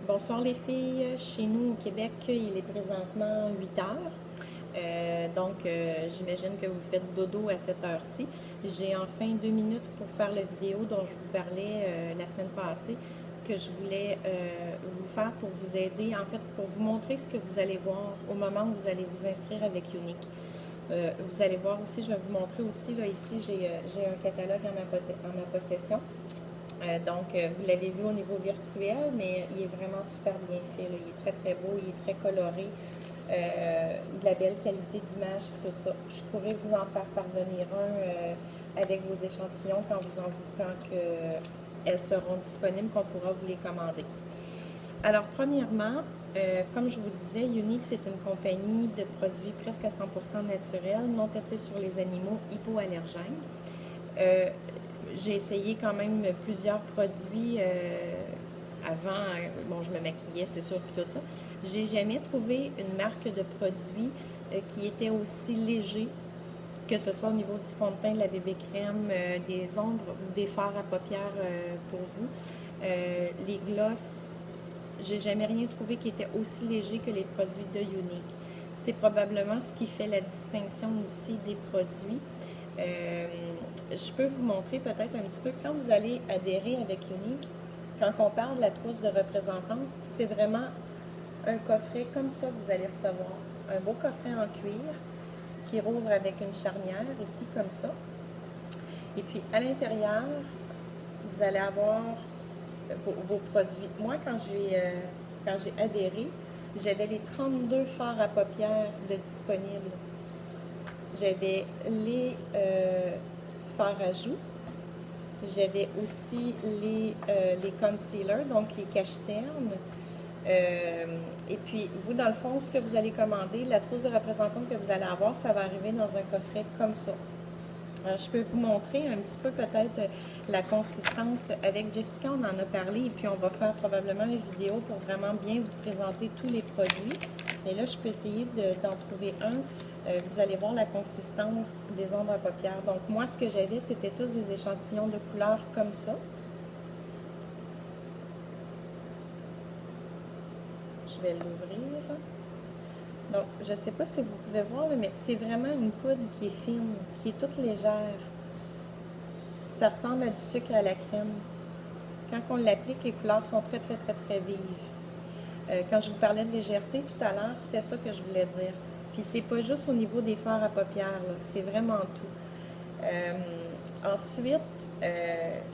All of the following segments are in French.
Bonsoir les filles, chez nous au Québec, il est présentement 8 heures. J'imagine que vous faites dodo à cette heure-ci. J'ai enfin 2 minutes pour faire la vidéo dont je vous parlais la semaine passée, que je voulais vous faire pour vous aider, en fait pour vous montrer ce que vous allez voir au moment où vous allez vous inscrire avec Unique. Vous allez voir aussi, je vais vous montrer aussi, là ici j'ai un catalogue en ma possession. Vous l'avez vu au niveau virtuel, mais il est vraiment super bien fait, là. Il est très, très beau, il est très coloré, de la belle qualité d'image, tout ça. Je pourrais vous en faire parvenir un avec vos échantillons quand elles seront disponibles, qu'on pourra vous les commander. Alors, premièrement, comme je vous disais, Unique, c'est une compagnie de produits presque à 100% naturels, non testés sur les animaux, hypoallergènes. J'ai essayé quand même plusieurs produits avant. Bon, je me maquillais, c'est sûr, puis tout ça. J'ai jamais trouvé une marque de produit qui était aussi léger, que ce soit au niveau du fond de teint, de la bébé crème, des ombres ou des fards à paupières pour vous. Les glosses, j'ai jamais rien trouvé qui était aussi léger que les produits de Unique. C'est probablement ce qui fait la distinction aussi des produits. Je peux vous montrer peut-être un petit peu, quand vous allez adhérer avec Unique, quand on parle de la trousse de représentante, c'est vraiment un coffret comme ça que vous allez recevoir. Un beau coffret en cuir qui rouvre avec une charnière, ici comme ça. Et puis à l'intérieur, vous allez avoir vos produits. Moi, quand j'ai adhéré, j'avais les 32 fards à paupières de disponibles. J'avais les fards à joues. J'avais aussi les concealers, donc les cache-cernes. Et puis, vous, dans le fond, ce que vous allez commander, la trousse de représentante que vous allez avoir, ça va arriver dans un coffret comme ça. Alors, je peux vous montrer un petit peu peut-être la consistance. Avec Jessica, on en a parlé et puis on va faire probablement une vidéo pour vraiment bien vous présenter tous les produits. Et là, je peux essayer d'en trouver un. Vous allez voir la consistance des ombres à paupières. Donc, moi, ce que j'avais, c'était tous des échantillons de couleurs comme ça. Je vais l'ouvrir. Donc, je ne sais pas si vous pouvez voir, mais c'est vraiment une poudre qui est fine, qui est toute légère. Ça ressemble à du sucre à la crème. Quand on l'applique, les couleurs sont très, très, très, très vives. Quand je vous parlais de légèreté tout à l'heure, c'était ça que je voulais dire. Puis c'est pas juste au niveau des fards à paupières, c'est vraiment tout. Ensuite,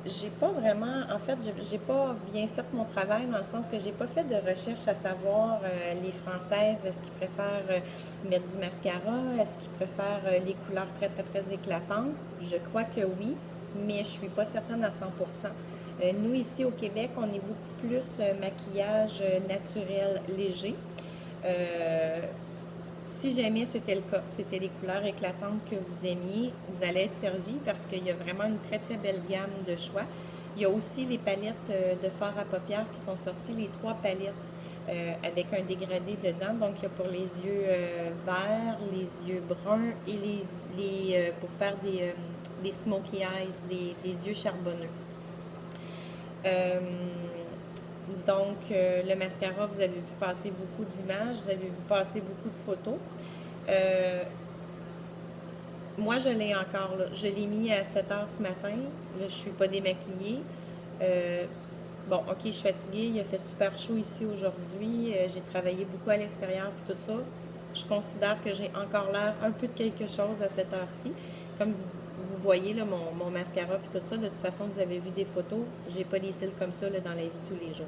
j'ai pas vraiment, en fait, j'ai pas bien fait mon travail dans le sens que j'ai pas fait de recherche à savoir les Françaises, est-ce qu'ils préfèrent mettre du mascara, est-ce qu'ils préfèrent les couleurs très, très, très éclatantes. Je crois que oui, mais je suis pas certaine à 100%. Nous, ici au Québec, on est beaucoup plus maquillage naturel léger. Si jamais c'était le cas, c'était les couleurs éclatantes que vous aimiez, vous allez être servi parce qu'il y a vraiment une très très belle gamme de choix. Il y a aussi les palettes de fards à paupières qui sont sorties, les 3 palettes avec un dégradé dedans. Donc il y a pour les yeux verts, les yeux bruns et pour faire des smokey eyes, des yeux charbonneux. Le mascara, vous avez vu passer beaucoup d'images, vous avez vu passer beaucoup de photos. Moi, je l'ai encore, là. Je l'ai mis à 7 heures ce matin. Là, je suis pas démaquillée. Bon, ok, je suis fatiguée. Il a fait super chaud ici aujourd'hui. J'ai travaillé beaucoup à l'extérieur et tout ça. Je considère que j'ai encore l'air un peu de quelque chose à cette heure-ci. Comme vous voyez, là, mon mascara et tout ça, de toute façon, vous avez vu des photos. J'ai pas des cils comme ça là, dans la vie tous les jours.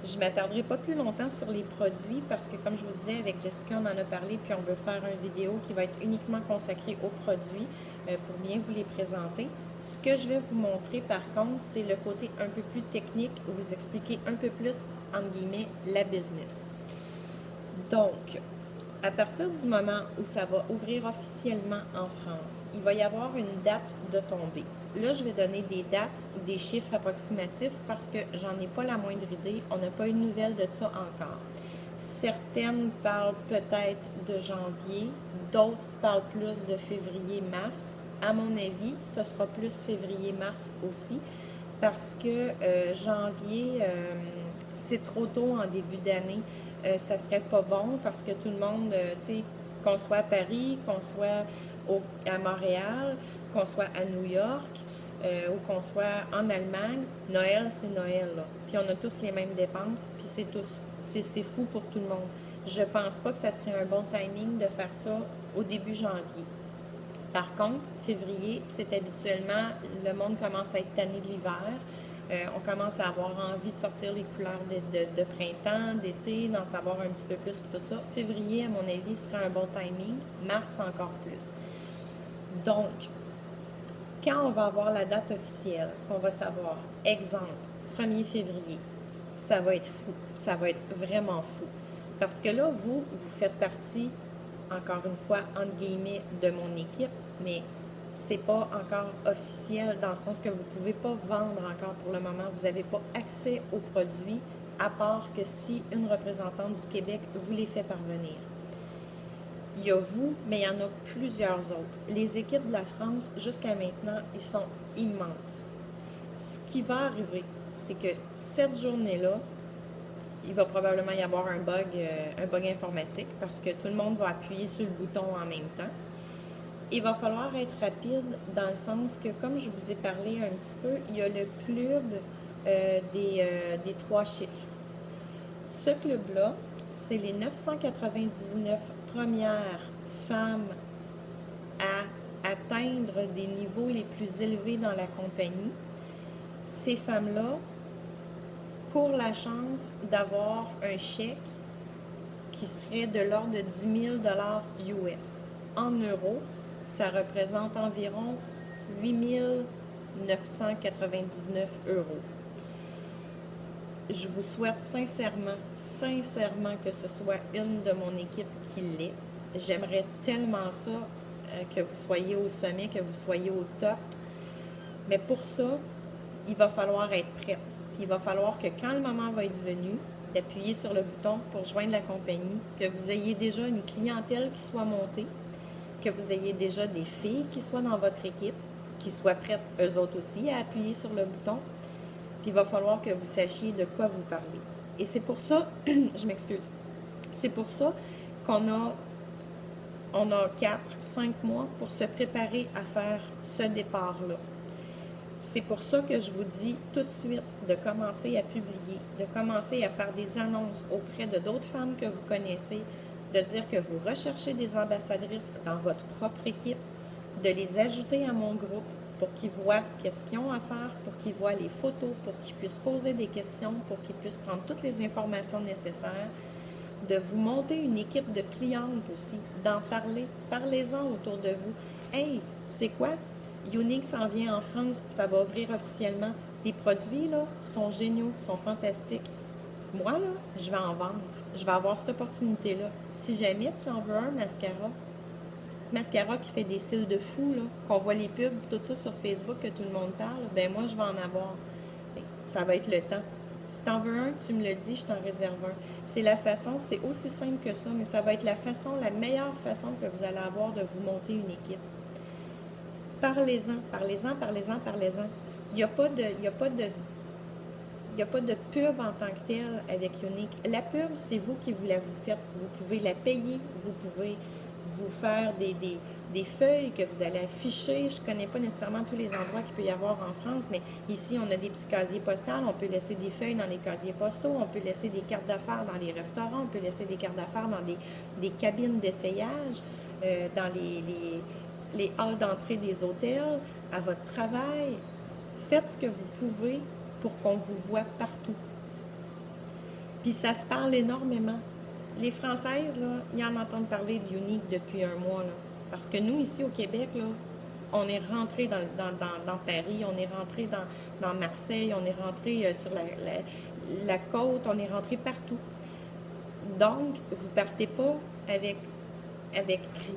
Je ne m'attarderai pas plus longtemps sur les produits parce que, comme je vous disais, avec Jessica, on en a parlé, puis on veut faire une vidéo qui va être uniquement consacrée aux produits pour bien vous les présenter. Ce que je vais vous montrer, par contre, c'est le côté un peu plus technique, vous expliquer un peu plus, entre guillemets, la business. Donc, à partir du moment où ça va ouvrir officiellement en France, il va y avoir une date de tombée. Là, je vais donner des dates, des chiffres approximatifs parce que j'en ai pas la moindre idée. On n'a pas une nouvelle de ça encore. Certaines parlent peut-être de janvier, d'autres parlent plus de février-mars. À mon avis, ce sera plus février-mars aussi. parce que janvier, c'est trop tôt en début d'année. Ça serait pas bon parce que tout le monde, tu sais, qu'on soit à Paris, qu'on soit à Montréal, qu'on soit à New York, ou qu'on soit en Allemagne, Noël, c'est Noël, là. Puis on a tous les mêmes dépenses, puis c'est fou pour tout le monde. Je pense pas que ça serait un bon timing de faire ça au début janvier. Par contre, février, c'est habituellement, le monde commence à être tanné de l'hiver. On commence à avoir envie de sortir les couleurs de printemps, d'été, d'en savoir un petit peu plus pour tout ça. Février, à mon avis, serait un bon timing. Mars, encore plus. Donc, quand on va avoir la date officielle, qu'on va savoir, exemple, 1er février, ça va être fou. Ça va être vraiment fou. Parce que là, vous faites partie, encore une fois, entre guillemets, de mon équipe, mais c'est pas encore officiel dans le sens que vous ne pouvez pas vendre encore pour le moment. Vous n'avez pas accès aux produits, à part que si une représentante du Québec vous les fait parvenir. Il y a vous, mais il y en a plusieurs autres. Les équipes de la France, jusqu'à maintenant, ils sont immenses. Ce qui va arriver, c'est que cette journée-là, il va probablement y avoir un bug informatique parce que tout le monde va appuyer sur le bouton en même temps. Il va falloir être rapide dans le sens que, comme je vous ai parlé un petit peu, il y a le club des 3 chiffres. Ce club-là, c'est les 999 premières femmes à atteindre des niveaux les plus élevés dans la compagnie. Ces femmes-là courent la chance d'avoir un chèque qui serait de l'ordre de 10 000 US. En euros, ça représente environ 8 999 €. Je vous souhaite sincèrement que ce soit une de mon équipe qui l'ait. J'aimerais tellement ça, que vous soyez au sommet, que vous soyez au top. Mais pour ça, il va falloir être prête. Puis il va falloir que quand le moment va être venu, d'appuyer sur le bouton pour joindre la compagnie, que vous ayez déjà une clientèle qui soit montée, que vous ayez déjà des filles qui soient dans votre équipe, qui soient prêtes eux autres aussi à appuyer sur le bouton. Puis il va falloir que vous sachiez de quoi vous parlez. Et c'est pour ça, je m'excuse, c'est pour ça qu'on a 4-5 mois pour se préparer à faire ce départ-là. C'est pour ça que je vous dis tout de suite de commencer à publier, de commencer à faire des annonces auprès de d'autres femmes que vous connaissez, de dire que vous recherchez des ambassadrices dans votre propre équipe, de les ajouter à mon groupe pour qu'ils voient qu'est-ce qu'ils ont à faire, pour qu'ils voient les photos, pour qu'ils puissent poser des questions, pour qu'ils puissent prendre toutes les informations nécessaires, de vous monter une équipe de clientes aussi, d'en parler. Parlez-en autour de vous. Hey, tu sais quoi? Younique s'en vient en France, ça va ouvrir officiellement. Les produits, là, sont géniaux, sont fantastiques. Moi, là, je vais en vendre. Je vais avoir cette opportunité-là. Si jamais tu en veux un mascara qui fait des cils de fou, là, qu'on voit les pubs, tout ça sur Facebook, que tout le monde parle, ben moi, je vais en avoir. Ben, ça va être le temps. Si tu en veux un, tu me le dis, je t'en réserve un. C'est la façon, c'est aussi simple que ça, mais ça va être la meilleure façon que vous allez avoir de vous monter une équipe. Parlez-en. Il n'y a pas de pub en tant que telle avec Younique. La pub, c'est vous qui vous faites. Vous pouvez la payer, vous pouvez vous faire des feuilles que vous allez afficher. Je ne connais pas nécessairement tous les endroits qu'il peut y avoir en France, mais ici, on a des petits casiers postaux. On peut laisser des feuilles dans les casiers postaux. On peut laisser des cartes d'affaires dans les restaurants. On peut laisser des cartes d'affaires dans des cabines d'essayage, dans les halls d'entrée des hôtels, à votre travail. Faites ce que vous pouvez pour qu'on vous voit partout. Puis ça se parle énormément. Les Françaises, là, ils en entendent parler de Younique depuis un mois, là. Parce que nous, ici au Québec, là, on est rentré dans Paris, on est rentré dans Marseille, on est rentré sur la côte, on est rentré partout. Donc, vous partez pas avec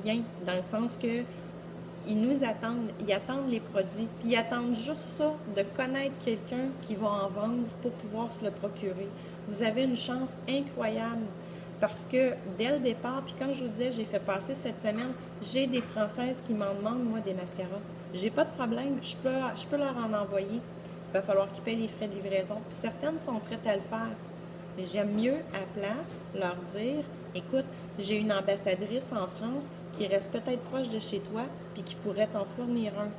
rien, dans le sens que ils nous attendent, ils attendent les produits, puis ils attendent juste ça, de connaître quelqu'un qui va en vendre pour pouvoir se le procurer. Vous avez une chance incroyable parce que dès le départ, puis comme je vous disais, j'ai fait passer cette semaine, j'ai des Françaises qui m'en demandent, moi, des mascaras. J'ai pas de problème, je peux leur en envoyer. Il va falloir qu'ils paient les frais de livraison. Puis certaines sont prêtes à le faire. J'aime mieux, à place, leur dire, écoute, j'ai une ambassadrice en France qui reste peut-être proche de chez toi, puis qui pourrait t'en fournir un.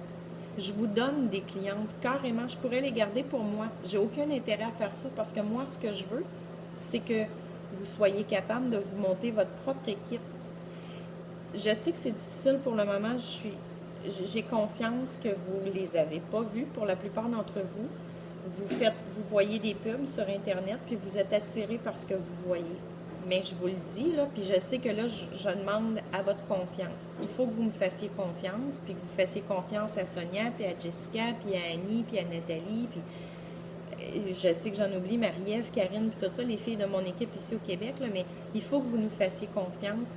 Je vous donne des clientes, carrément, je pourrais les garder pour moi. J'ai aucun intérêt à faire ça parce que moi, ce que je veux, c'est que vous soyez capable de vous monter votre propre équipe. Je sais que c'est difficile pour le moment, j'ai conscience que vous ne les avez pas vus pour la plupart d'entre vous. Vous voyez des pubs sur Internet, puis vous êtes attiré par ce que vous voyez. Mais je vous le dis, là, puis je sais que là, je demande à votre confiance. Il faut que vous me fassiez confiance, puis que vous fassiez confiance à Sonia, puis à Jessica, puis à Annie, puis à Nathalie, puis je sais que j'en oublie, Marie-Ève, Karine, puis tout ça, les filles de mon équipe ici au Québec, là, mais il faut que vous nous fassiez confiance.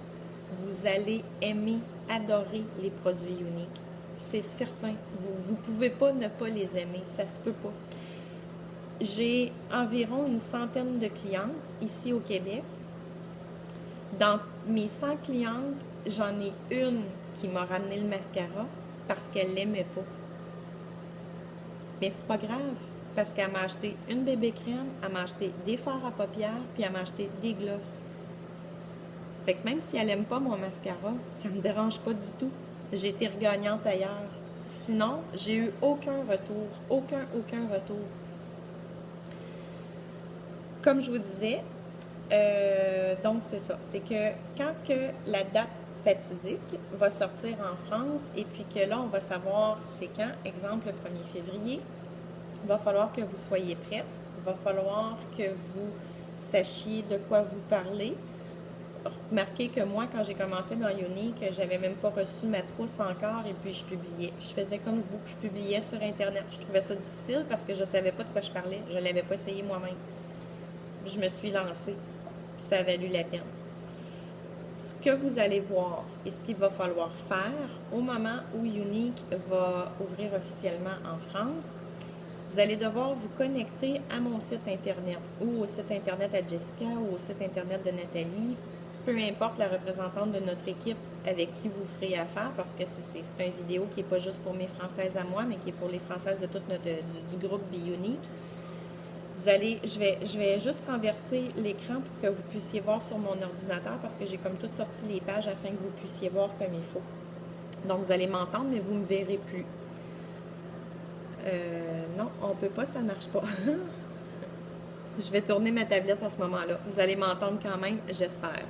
Vous allez aimer, adorer les produits uniques. C'est certain. Vous ne pouvez pas ne pas les aimer. Ça se peut pas. J'ai environ une centaine de clientes ici au Québec. Dans mes 100 clientes, j'en ai une qui m'a ramené le mascara parce qu'elle ne l'aimait pas. Mais c'est pas grave, parce qu'elle m'a acheté une bébé crème, elle m'a acheté des fards à paupières, puis elle m'a acheté des glosses. Fait que même si elle n'aime pas mon mascara, ça ne me dérange pas du tout. J'ai été regagnante ailleurs. Sinon, j'ai eu aucun retour. Aucun retour. Comme je vous disais, donc c'est ça. C'est que quand que la date fatidique va sortir en France et puis que là, on va savoir c'est quand, exemple le 1er février, il va falloir que vous soyez prête. Il va falloir que vous sachiez de quoi vous parlez. Remarquez que moi, quand j'ai commencé dans Unique, j'avais même pas reçu ma trousse encore et puis je publiais. Je faisais comme vous, je publiais sur Internet. Je trouvais ça difficile parce que je savais pas de quoi je parlais. Je l'avais pas essayé moi-même. Je me suis lancée, puis ça a valu la peine. Ce que vous allez voir et ce qu'il va falloir faire au moment où Unique va ouvrir officiellement en France, vous allez devoir vous connecter à mon site Internet ou au site Internet à Jessica ou au site Internet de Nathalie, peu importe la représentante de notre équipe avec qui vous ferez affaire, parce que c'est une vidéo qui n'est pas juste pour mes Françaises à moi, mais qui est pour les Françaises de tout du groupe Be Unique. Je vais juste renverser l'écran pour que vous puissiez voir sur mon ordinateur parce que j'ai comme toutes sorti les pages afin que vous puissiez voir comme il faut. Donc, vous allez m'entendre, mais vous ne me verrez plus. Non, on ne peut pas, ça ne marche pas. Je vais tourner ma tablette à ce moment-là. Vous allez m'entendre quand même, j'espère.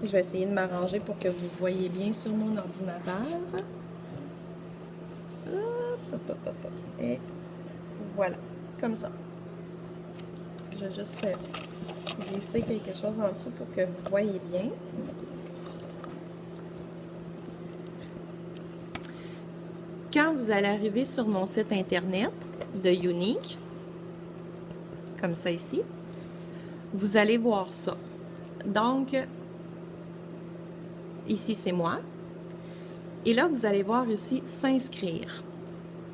Je vais essayer de m'arranger pour que vous voyez bien sur mon ordinateur. Et voilà, comme ça. Je vais juste glisser quelque chose en dessous pour que vous voyez bien. Quand vous allez arriver sur mon site Internet de Unique, comme ça ici, vous allez voir ça. Donc, ici, c'est moi. Et là, vous allez voir ici « S'inscrire ».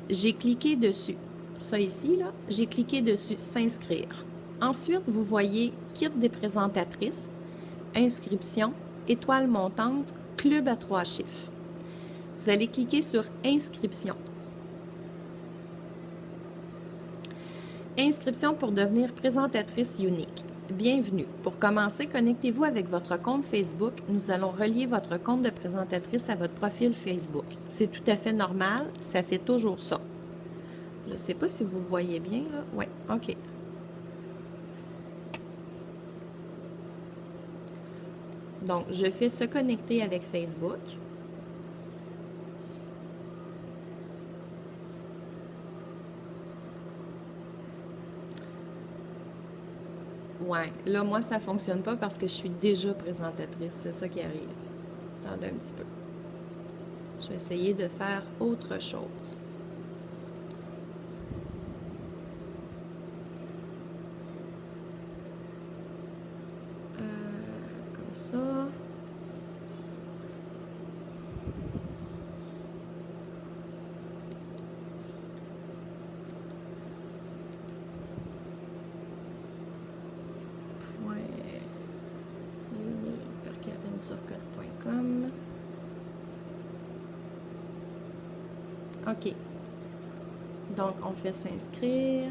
J'ai cliqué dessus. Ça ici, là, j'ai cliqué dessus « S'inscrire ». Ensuite, vous voyez « Kit des présentatrices »,« Inscription »,« Étoile montante »,« Club à 3 chiffres ». Vous allez cliquer sur « Inscription ». Inscription pour devenir présentatrice unique. Bienvenue. Pour commencer, connectez-vous avec votre compte Facebook. Nous allons relier votre compte de présentatrice à votre profil Facebook. C'est tout à fait normal. Ça fait toujours ça. Je ne sais pas si vous voyez bien, là. Oui, OK. Donc, je fais se connecter avec Facebook. Ouais, là, moi, ça ne fonctionne pas parce que je suis déjà présentatrice. C'est ça qui arrive. Attendez un petit peu. Je vais essayer de faire autre chose. Comme ça. Surcote.com. OK. Donc, on fait s'inscrire.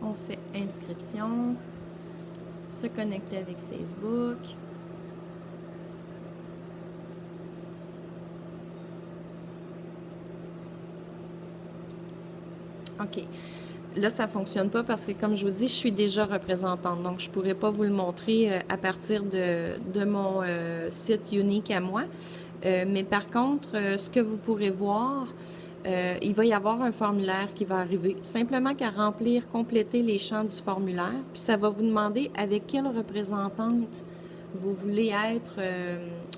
On fait inscription. Se connecter avec Facebook. OK. Là, ça ne fonctionne pas parce que, comme je vous dis, je suis déjà représentante. Donc, je ne pourrais pas vous le montrer à partir de mon site unique à moi. Mais par contre, ce que vous pourrez voir, il va y avoir un formulaire qui va arriver. Simplement qu'à remplir, compléter les champs du formulaire. Puis, ça va vous demander avec quelle représentante vous voulez être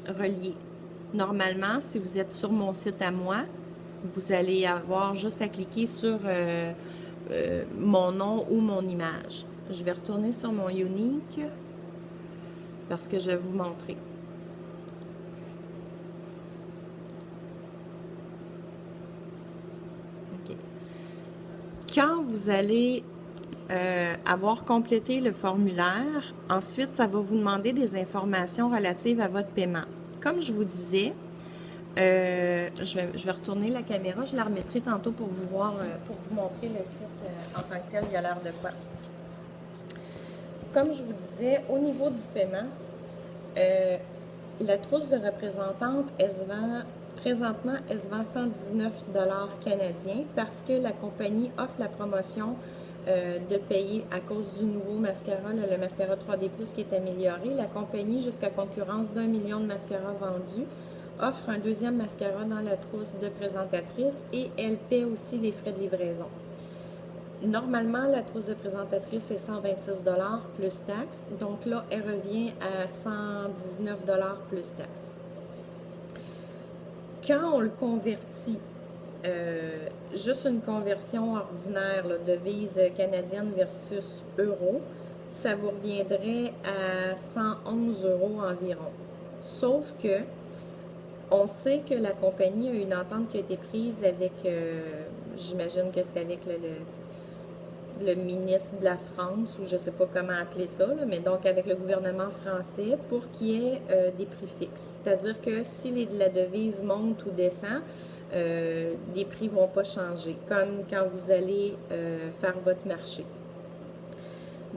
relié. Normalement, si vous êtes sur mon site à moi, vous allez avoir juste à cliquer sur mon nom ou mon image. Je vais retourner sur mon Unique parce que je vais vous montrer. OK. Quand vous allez avoir complété le formulaire, ensuite, ça va vous demander des informations relatives à votre paiement. Comme je vous disais, je vais retourner la caméra, je la remettrai tantôt pour vous voir, pour vous montrer le site en tant que tel, il y a l'air de quoi. Comme je vous disais, au niveau du paiement, la trousse de représentante, présentement, elle se vend 119 $ canadiens parce que la compagnie offre la promotion de payer à cause du nouveau mascara, le mascara 3D+, qui est amélioré. La compagnie, jusqu'à concurrence d'1 million de mascaras vendus, offre un deuxième mascara dans la trousse de présentatrice et elle paie aussi les frais de livraison. Normalement, la trousse de présentatrice, c'est 126 $ plus taxes. Donc là, elle revient à 119 $ plus taxes. Quand on le convertit, juste une conversion ordinaire, là, devise canadienne versus euro, ça vous reviendrait à 111 € environ. Sauf que on sait que la compagnie a une entente qui a été prise avec, j'imagine que c'est avec le ministre de la France, ou je ne sais pas comment appeler ça, là, mais donc avec le gouvernement français pour qu'il y ait des prix fixes. C'est-à-dire que si la devise monte ou descend, les prix ne vont pas changer, comme quand vous allez faire votre marché.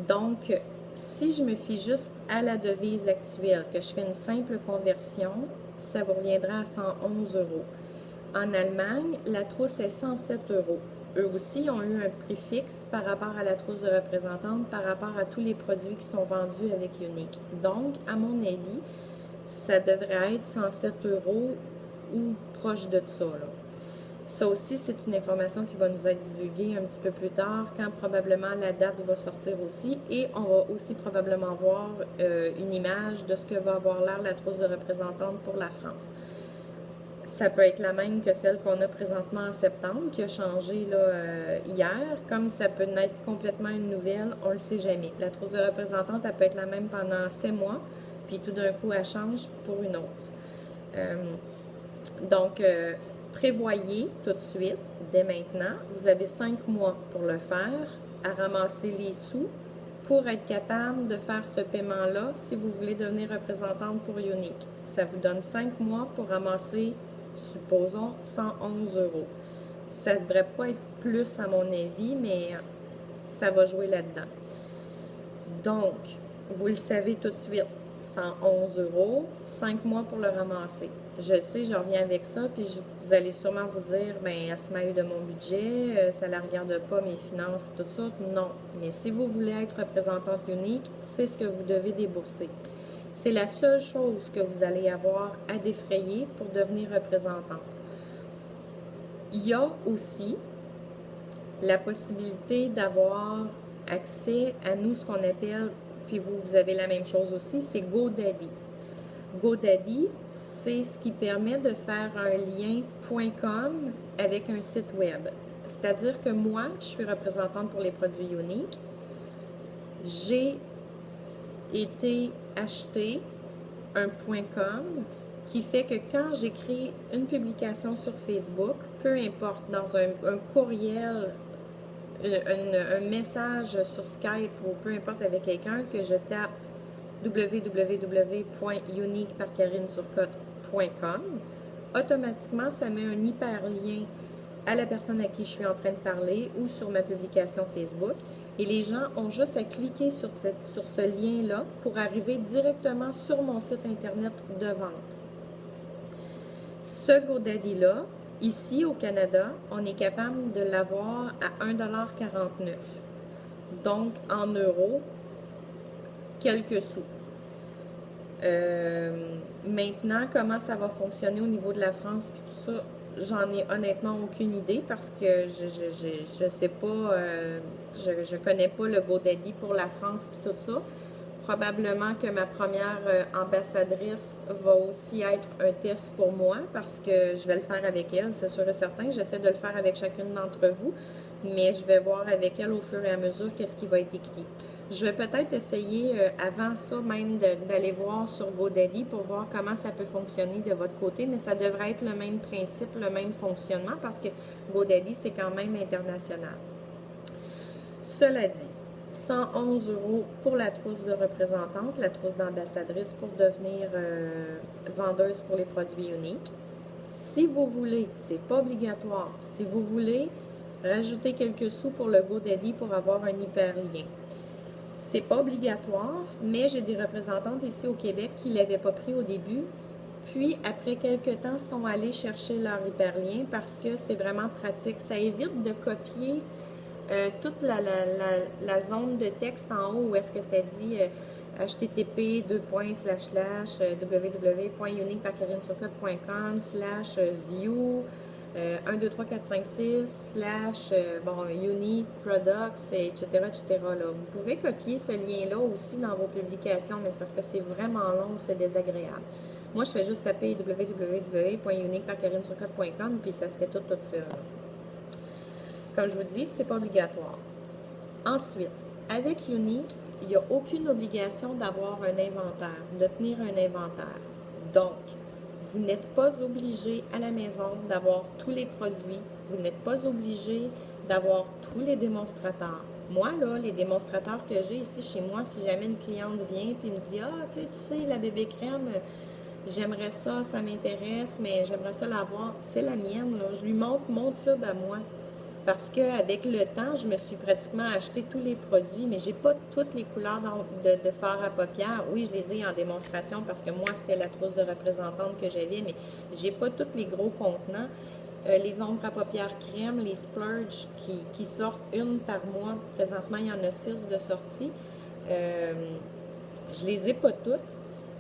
Donc, si je me fie juste à la devise actuelle, que je fais une simple conversion, ça vous reviendra à 111 €. En Allemagne, la trousse est 107 €. Eux aussi ont eu un prix fixe par rapport à la trousse de représentante, par rapport à tous les produits qui sont vendus avec Unique. Donc, à mon avis, ça devrait être 107 € ou proche de ça, là. Ça aussi, c'est une information qui va nous être divulguée un petit peu plus tard, quand probablement la date va sortir aussi. Et on va aussi probablement voir une image de ce que va avoir l'air la trousse de représentante pour la France. Ça peut être la même que celle qu'on a présentement en septembre, qui a changé là, hier, comme ça peut être complètement une nouvelle, on ne le sait jamais. La trousse de représentante, elle peut être la même pendant 6 mois, puis tout d'un coup, elle change pour une autre. Donc, prévoyez tout de suite, dès maintenant, vous avez 5 mois pour le faire, à ramasser les sous pour être capable de faire ce paiement-là si vous voulez devenir représentante pour Unique. Ça vous donne 5 mois pour ramasser, supposons, 111 €. Ça ne devrait pas être plus à mon avis, mais ça va jouer là-dedans. Donc, vous le savez tout de suite, 111 €, 5 mois pour le ramasser. Je sais, je reviens avec ça, puis vous allez sûrement vous dire, bien, elle se mêle de mon budget, ça ne la regarde pas, mes finances, tout ça. Non, mais si vous voulez être représentante unique, c'est ce que vous devez débourser. C'est la seule chose que vous allez avoir à défrayer pour devenir représentante. Il y a aussi la possibilité d'avoir accès à nous, ce qu'on appelle, puis vous avez la même chose aussi, c'est GoDaddy. GoDaddy, c'est ce qui permet de faire un lien .com avec un site web. C'est-à-dire que moi, je suis représentante pour les produits uniques. J'ai été acheter un .com qui fait que quand j'écris une publication sur Facebook, peu importe, dans un courriel, un message sur Skype ou peu importe avec quelqu'un, que je tape www.uniqueparkarineturcotte.com, automatiquement, ça met un hyperlien à la personne à qui je suis en train de parler ou sur ma publication Facebook. Et les gens ont juste à cliquer sur ce lien-là pour arriver directement sur mon site Internet de vente. Ce GoDaddy-là, ici au Canada, on est capable de l'avoir à 1,49 $. Donc, en euros, quelques sous. Maintenant, comment ça va fonctionner au niveau de la France et tout ça, j'en ai honnêtement aucune idée parce que je sais pas, je connais pas le GoDaddy pour la France et tout ça. Probablement que ma première ambassadrice va aussi être un test pour moi parce que je vais le faire avec elle, c'est sûr et certain. J'essaie de le faire avec chacune d'entre vous, mais je vais voir avec elle au fur et à mesure qu'est-ce qui va être écrit. Je vais peut-être essayer avant ça même d'aller voir sur GoDaddy pour voir comment ça peut fonctionner de votre côté, mais ça devrait être le même principe, le même fonctionnement parce que GoDaddy, c'est quand même international. Cela dit, 111 € pour la trousse de représentante, la trousse d'ambassadrice pour devenir vendeuse pour les produits uniques. Si vous voulez, c'est pas obligatoire, si vous voulez rajouter quelques sous pour le GoDaddy pour avoir un hyperlien, c'est pas obligatoire, mais j'ai des représentantes ici au Québec qui ne l'avaient pas pris au début, puis après quelques temps sont allées chercher leur hyperlien parce que c'est vraiment pratique. Ça évite de copier toute la zone de texte en haut où est-ce que ça dit http://www.uniqueparcarinesurcotte.com/view 1, 2, 3, 4, 5, 6 unique products, etc., etc. Là. Vous pouvez copier ce lien-là aussi dans vos publications, mais c'est parce que c'est vraiment long, c'est désagréable. Moi, je fais juste taper www.uniqueparcarinesurcotte.com puis ça se fait tout seul. Comme je vous dis, c'est pas obligatoire. Ensuite, avec Unique, il n'y a aucune obligation d'avoir un inventaire, de tenir un inventaire. Donc, vous n'êtes pas obligé à la maison d'avoir tous les produits. Vous n'êtes pas obligé d'avoir tous les démonstrateurs. Moi, là, les démonstrateurs que j'ai ici chez moi, si jamais une cliente vient et me dit « Ah, tu sais, la bébé crème, j'aimerais ça, ça m'intéresse, mais j'aimerais ça l'avoir. » C'est la mienne, là. Je lui montre mon tube à moi. Parce qu'avec le temps, je me suis pratiquement acheté tous les produits, mais j'ai pas toutes les couleurs de fard à paupières. Oui, je les ai en démonstration parce que moi, c'était la trousse de représentante que j'avais, mais j'ai pas tous les gros contenants. Les ombres à paupières crème, les splurge qui sortent une par mois. Présentement, il y en a 6 de sortie. Je les ai pas toutes.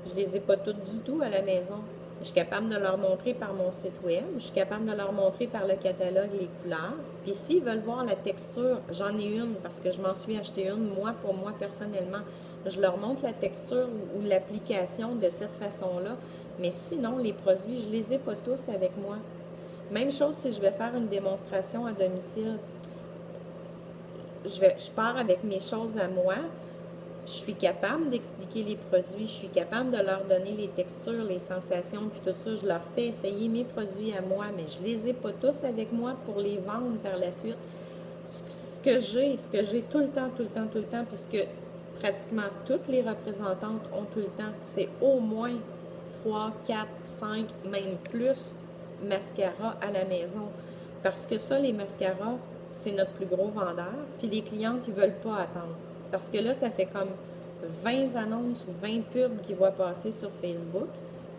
Je les ai pas toutes du tout à la maison. Je suis capable de leur montrer par mon site web. Je suis capable de leur montrer par le catalogue les couleurs. Puis s'ils veulent voir la texture, j'en ai une parce que je m'en suis acheté une, moi, pour moi, personnellement. Je leur montre la texture ou l'application de cette façon-là. Mais sinon, les produits, je les ai pas tous avec moi. Même chose si je vais faire une démonstration à domicile. Je pars avec mes choses à moi. Je suis capable d'expliquer les produits, je suis capable de leur donner les textures, les sensations, puis tout ça. Je leur fais essayer mes produits à moi, mais je les ai pas tous avec moi pour les vendre par la suite. Ce que j'ai tout le temps, puisque pratiquement toutes les représentantes ont tout le temps, c'est au moins 3, 4, 5, même plus mascaras à la maison. Parce que ça, les mascaras, c'est notre plus gros vendeur, puis les clientes, ils veulent pas attendre. Parce que là, ça fait comme 20 annonces ou 20 pubs qui voient passer sur Facebook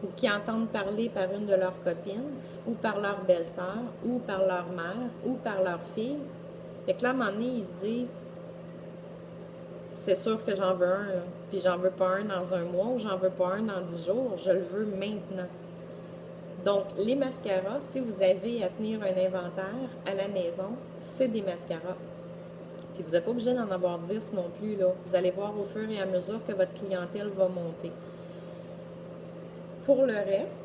ou qui entendent parler par une de leurs copines ou par leur belle-sœur ou par leur mère ou par leur fille. Fait que là, à un moment donné, ils se disent « C'est sûr que j'en veux un, là. Puis j'en veux pas un dans un mois ou j'en veux pas un dans 10 jours. Je le veux maintenant. » Donc, les mascaras, si vous avez à tenir un inventaire à la maison, c'est des mascaras. Puis vous n'êtes pas obligé d'en avoir 10 non plus, là. Vous allez voir au fur et à mesure que votre clientèle va monter. Pour le reste,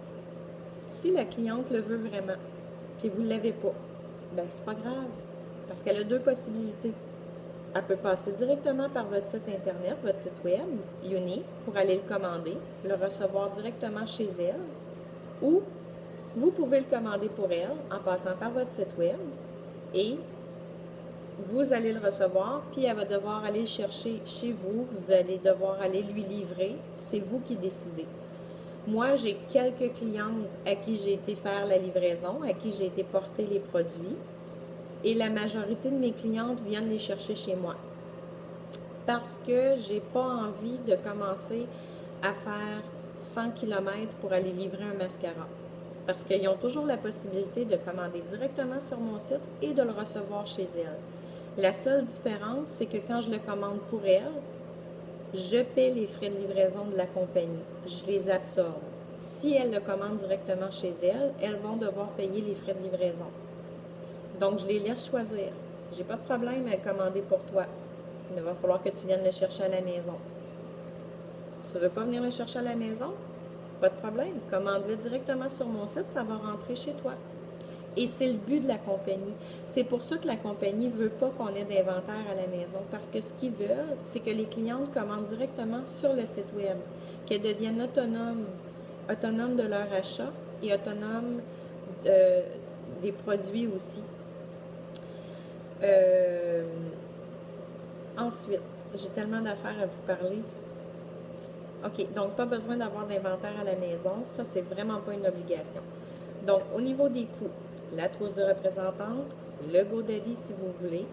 si la cliente le veut vraiment, puis vous ne l'avez pas, ben c'est pas grave, parce qu'elle a 2 possibilités. Elle peut passer directement par votre site Internet, votre site web, Unique, pour aller le commander, le recevoir directement chez elle, ou vous pouvez le commander pour elle en passant par votre site web et vous allez le recevoir, puis elle va devoir aller le chercher chez vous. Vous allez devoir aller lui livrer. C'est vous qui décidez. Moi, j'ai quelques clientes à qui j'ai été faire la livraison, à qui j'ai été porter les produits, et la majorité de mes clientes viennent les chercher chez moi. Parce que j'ai pas envie de commencer à faire 100 km pour aller livrer un mascara. Parce qu'ils ont toujours la possibilité de commander directement sur mon site et de le recevoir chez elles. La seule différence, c'est que quand je le commande pour elles, je paie les frais de livraison de la compagnie. Je les absorbe. Si elles le commandent directement chez elles, elles vont devoir payer les frais de livraison. Donc, je les laisse choisir. J'ai pas de problème à le commander pour toi. Mais il va falloir que tu viennes le chercher à la maison. Tu ne veux pas venir le chercher à la maison? Pas de problème. Commande-le directement sur mon site, ça va rentrer chez toi. Et c'est le but de la compagnie. C'est pour ça que la compagnie ne veut pas qu'on ait d'inventaire à la maison. Parce que ce qu'ils veulent, c'est que les clientes commandent directement sur le site web. Qu'elles deviennent autonomes de leur achat et autonomes des produits aussi. Ensuite, j'ai tellement d'affaires à vous parler. OK, donc pas besoin d'avoir d'inventaire à la maison. Ça, c'est vraiment pas une obligation. Donc, au niveau des coûts, la trousse de représentante, le GoDaddy si vous voulez,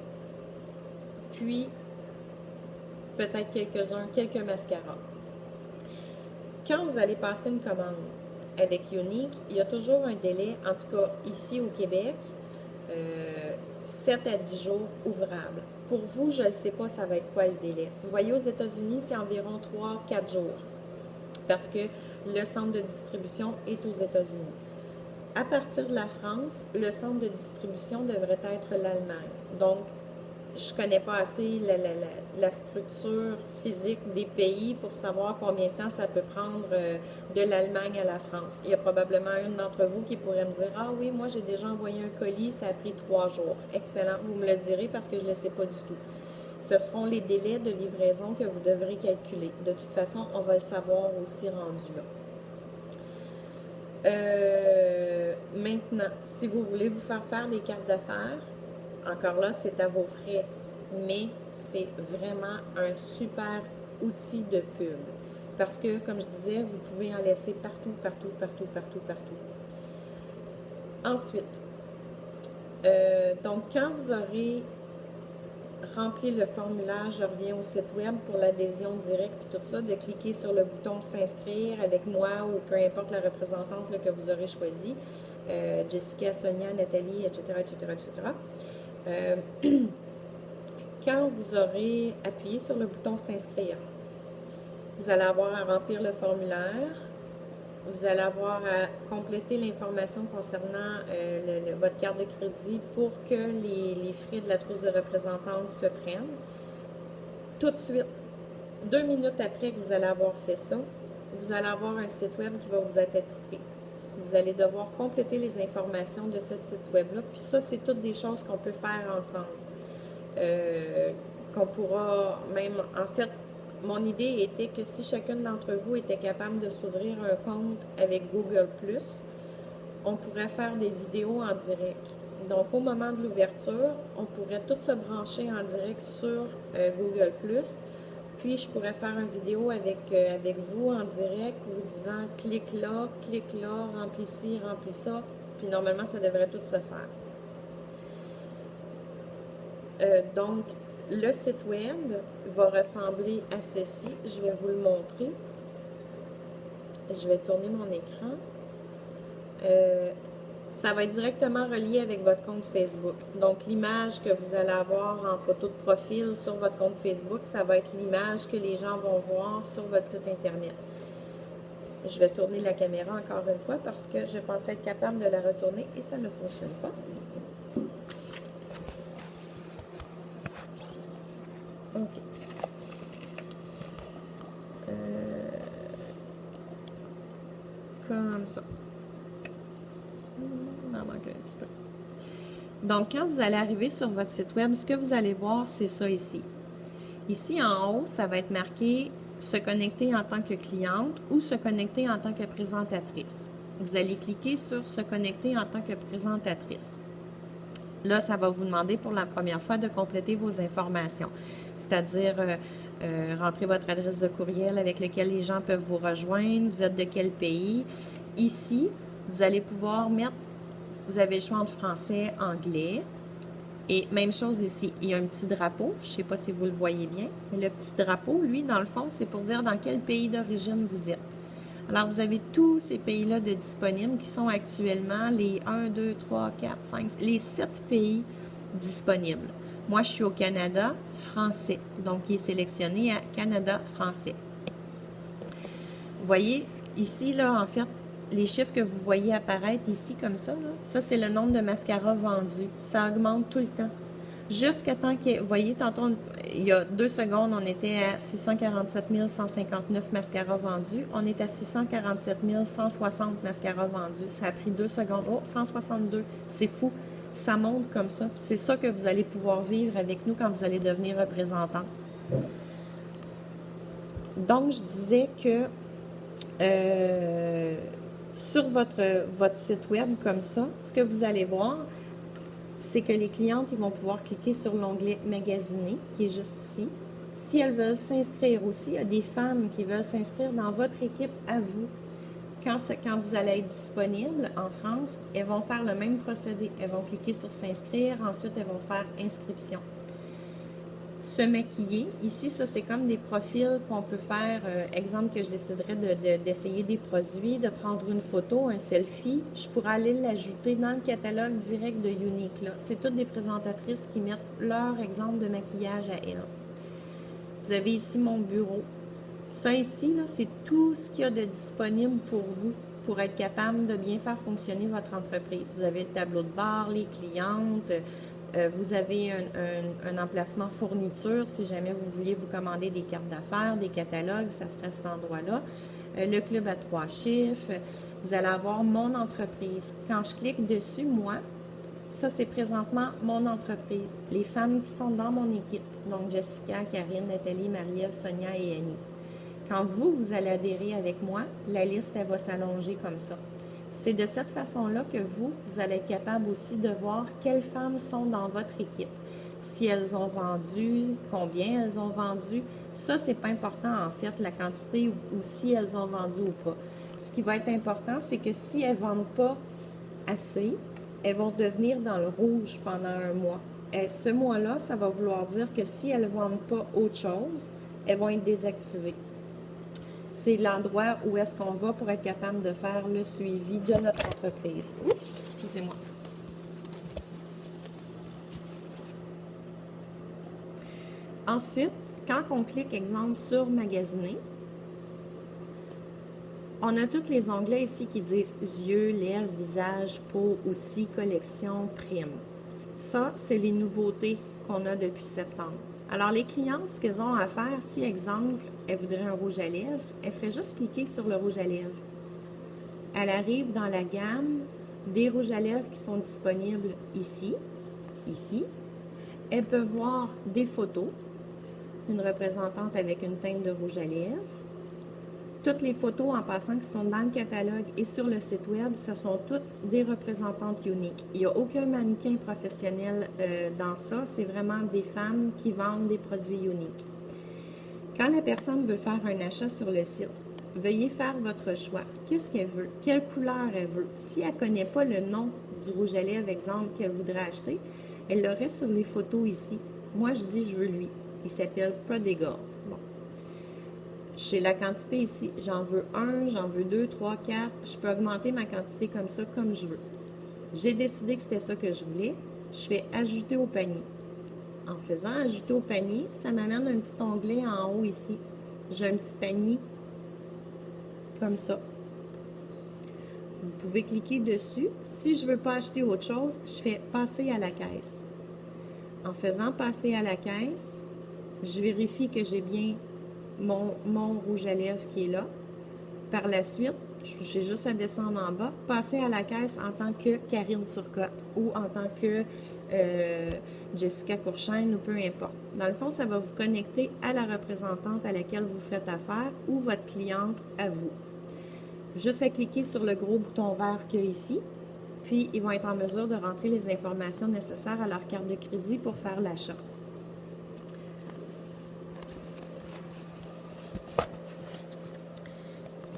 puis peut-être quelques mascaras. Quand vous allez passer une commande avec Younique, il y a toujours un délai, en tout cas ici au Québec, 7 à 10 jours ouvrables. Pour vous, je ne sais pas ça va être quoi le délai. Vous voyez, aux États-Unis, c'est environ 3-4 jours parce que le centre de distribution est aux États-Unis. À partir de la France, le centre de distribution devrait être l'Allemagne. Donc, je ne connais pas assez la structure physique des pays pour savoir combien de temps ça peut prendre de l'Allemagne à la France. Il y a probablement une d'entre vous qui pourrait me dire « Ah oui, moi j'ai déjà envoyé un colis, ça a pris 3 jours. » Excellent, vous me le direz parce que je ne le sais pas du tout. Ce seront les délais de livraison que vous devrez calculer. De toute façon, on va le savoir aussi rendu là. Maintenant, si vous voulez vous faire des cartes d'affaires, encore là, c'est à vos frais, mais c'est vraiment un super outil de pub. Parce que, comme je disais, vous pouvez en laisser partout, partout, partout, partout, partout. Ensuite, donc quand vous aurez rempli le formulaire, je reviens au site web pour l'adhésion directe et tout ça, de cliquer sur le bouton s'inscrire avec moi ou peu importe la représentante là, que vous aurez choisie, Jessica, Sonia, Nathalie, etc., etc., etc. Quand vous aurez appuyé sur le bouton s'inscrire, vous allez avoir à remplir le formulaire, vous allez avoir à compléter l'information concernant votre carte de crédit pour que les frais de la trousse de représentante se prennent. Tout de suite, 2 minutes après que vous allez avoir fait ça, vous allez avoir un site web qui va vous être attitré. Vous allez devoir compléter les informations de ce site web-là. Puis ça, c'est toutes des choses qu'on peut faire ensemble. Qu'on pourra même, en fait, mon idée était que si chacune d'entre vous était capable de s'ouvrir un compte avec Google+, on pourrait faire des vidéos en direct. Donc, au moment de l'ouverture, on pourrait toutes se brancher en direct sur Google+, puis je pourrais faire une vidéo avec vous en direct, vous disant « clique là, remplis ci, remplis ça », puis normalement, ça devrait tout se faire. Donc, le site web va ressembler à ceci. Je vais vous le montrer. Je vais tourner mon écran. Ça va être directement relié avec votre compte Facebook. Donc, l'image que vous allez avoir en photo de profil sur votre compte Facebook, ça va être l'image que les gens vont voir sur votre site Internet. Je vais tourner la caméra encore une fois parce que je pensais être capable de la retourner et ça ne fonctionne pas. OK. Comme ça. Il m'en manque un petit peu. Donc, quand vous allez arriver sur votre site web, ce que vous allez voir, c'est ça ici. Ici, en haut, ça va être marqué « Se connecter en tant que cliente » ou « Se connecter en tant que présentatrice ». Vous allez cliquer sur « Se connecter en tant que présentatrice ». Là, ça va vous demander pour la première fois de compléter vos informations, c'est-à-dire rentrer votre adresse de courriel avec lequel les gens peuvent vous rejoindre, vous êtes de quel pays. Ici, vous allez pouvoir mettre, vous avez le choix entre français, anglais. Et même chose ici, il y a un petit drapeau, je ne sais pas si vous le voyez bien, mais le petit drapeau, lui, dans le fond, c'est pour dire dans quel pays d'origine vous êtes. Alors, vous avez tous ces pays-là de disponibles qui sont actuellement les 1, 2, 3, 4, 5, les 7 pays disponibles. Moi, je suis au Canada français, donc il est sélectionné à Canada français. Vous voyez, ici, là, en fait, les chiffres que vous voyez apparaître ici comme ça, là, ça, c'est le nombre de mascaras vendus. Ça augmente tout le temps. Jusqu'à temps que, vous voyez, tantôt, il y a 2 secondes, on était à 647 159 mascaras vendus. On est à 647 160 mascaras vendus. Ça a pris 2 secondes. Oh, 162. C'est fou. Ça monte comme ça. C'est ça que vous allez pouvoir vivre avec nous quand vous allez devenir représentante. Donc, je disais que sur votre site web comme ça, ce que vous allez voir, c'est que les clientes, ils vont pouvoir cliquer sur l'onglet « Magasiner » qui est juste ici. Si elles veulent s'inscrire aussi, il y a des femmes qui veulent s'inscrire dans votre équipe à vous. Quand vous allez être disponible en France, elles vont faire le même procédé. Elles vont cliquer sur « S'inscrire », ensuite elles vont faire « Inscription ». Se maquiller. Ici, ça, c'est comme des profils qu'on peut faire. Exemple que je déciderais d'essayer des produits, de prendre une photo, un selfie. Je pourrais aller l'ajouter dans le catalogue direct de Younique. C'est toutes des présentatrices qui mettent leur exemple de maquillage à elles. Vous avez ici mon bureau. Ça ici, c'est tout ce qu'il y a de disponible pour vous, pour être capable de bien faire fonctionner votre entreprise. Vous avez le tableau de bord, les clientes. Vous avez un emplacement fourniture, si jamais vous vouliez vous commander des cartes d'affaires, des catalogues, ça serait à cet endroit-là. Le club à 3 chiffres, vous allez avoir mon entreprise. Quand je clique dessus, moi, ça c'est présentement mon entreprise, les femmes qui sont dans mon équipe, donc Jessica, Karine, Nathalie, Marie-Ève, Sonia et Annie. Quand vous allez adhérer avec moi, la liste, elle va s'allonger comme ça. C'est de cette façon-là que vous allez être capable aussi de voir quelles femmes sont dans votre équipe. Si elles ont vendu, combien elles ont vendu. Ça, c'est pas important en fait, la quantité ou si elles ont vendu ou pas. Ce qui va être important, c'est que si elles ne vendent pas assez, elles vont devenir dans le rouge pendant un mois. Et ce mois-là, ça va vouloir dire que si elles ne vendent pas autre chose, elles vont être désactivées. C'est l'endroit où est-ce qu'on va pour être capable de faire le suivi de notre entreprise. Oups, excusez-moi. Ensuite, quand on clique, exemple, sur « Magasiner », on a tous les onglets ici qui disent « Yeux, lèvres, visage, peau, outils, collection, prime ». Ça, c'est les nouveautés qu'on a depuis septembre. Alors, les clientes, ce qu'elles ont à faire, si, exemple, elles voudraient un rouge à lèvres, elles feraient juste cliquer sur le rouge à lèvres. Elle arrive dans la gamme des rouges à lèvres qui sont disponibles ici, ici. Elles peuvent voir des photos, une représentante avec une teinte de rouge à lèvres. Toutes les photos, en passant, qui sont dans le catalogue et sur le site web, ce sont toutes des représentantes uniques. Il n'y a aucun mannequin professionnel dans ça. C'est vraiment des femmes qui vendent des produits uniques. Quand la personne veut faire un achat sur le site, veuillez faire votre choix. Qu'est-ce qu'elle veut? Quelle couleur elle veut? Si elle ne connaît pas le nom du rouge à lèvres, exemple, qu'elle voudrait acheter, elle l'aurait sur les photos ici. Moi, je dis, je veux lui. Il s'appelle Prodigal. Bon. J'ai la quantité ici. J'en veux 1, j'en veux 2, 3, 4. Je peux augmenter ma quantité comme ça, comme je veux. J'ai décidé que c'était ça que je voulais. Je fais « Ajouter au panier ». En faisant « Ajouter au panier », ça m'amène un petit onglet en haut ici. J'ai un petit panier comme ça. Vous pouvez cliquer dessus. Si je ne veux pas acheter autre chose, je fais « Passer à la caisse ». En faisant « Passer à la caisse », je vérifie que j'ai bien mon rouge à lèvres qui est là. Par la suite, j'ai juste à descendre en bas, passer à la caisse en tant que Karine Turcotte ou en tant que Jessica Courchaine ou peu importe. Dans le fond, ça va vous connecter à la représentante à laquelle vous faites affaire ou votre cliente à vous. Juste à cliquer sur le gros bouton vert qu'il y a ici, puis ils vont être en mesure de rentrer les informations nécessaires à leur carte de crédit pour faire l'achat.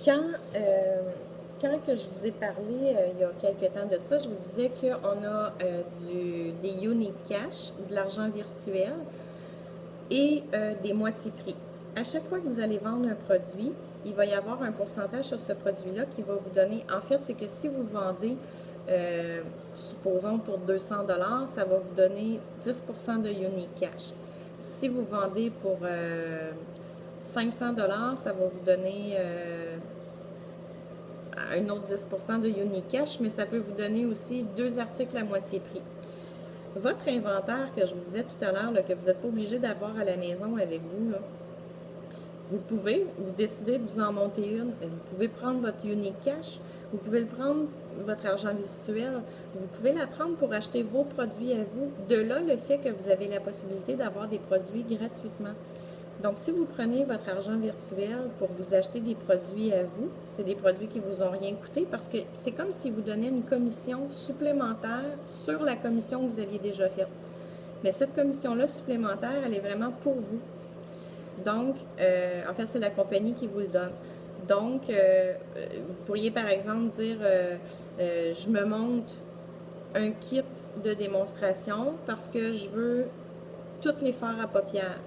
Quand que je vous ai parlé il y a quelques temps de ça, je vous disais qu'on a des Unique Cash, de l'argent virtuel et des moitiés prix. À chaque fois que vous allez vendre un produit, il va y avoir un pourcentage sur ce produit-là qui va vous donner. En fait, c'est que si vous vendez, supposons pour 200 $, ça va vous donner 10 de Unique Cash. Si vous vendez pour 500 $, ça va vous donner un autre 10 de Unique Cash, mais ça peut vous donner aussi 2 articles à moitié prix. Votre inventaire, que je vous disais tout à l'heure, que vous n'êtes pas obligé d'avoir à la maison avec vous, là, vous décidez de vous en monter une, mais vous pouvez prendre votre Unique Cash, vous pouvez le prendre, votre argent virtuel, vous pouvez la prendre pour acheter vos produits à vous. De là, le fait que vous avez la possibilité d'avoir des produits gratuitement. Donc, si vous prenez votre argent virtuel pour vous acheter des produits à vous, c'est des produits qui ne vous ont rien coûté parce que c'est comme si vous donniez une commission supplémentaire sur la commission que vous aviez déjà faite. Mais cette commission-là supplémentaire, elle est vraiment pour vous. Donc, en fait, c'est la compagnie qui vous le donne. Donc, vous pourriez par exemple dire, je me monte un kit de démonstration parce que je veux toutes les fards à paupières.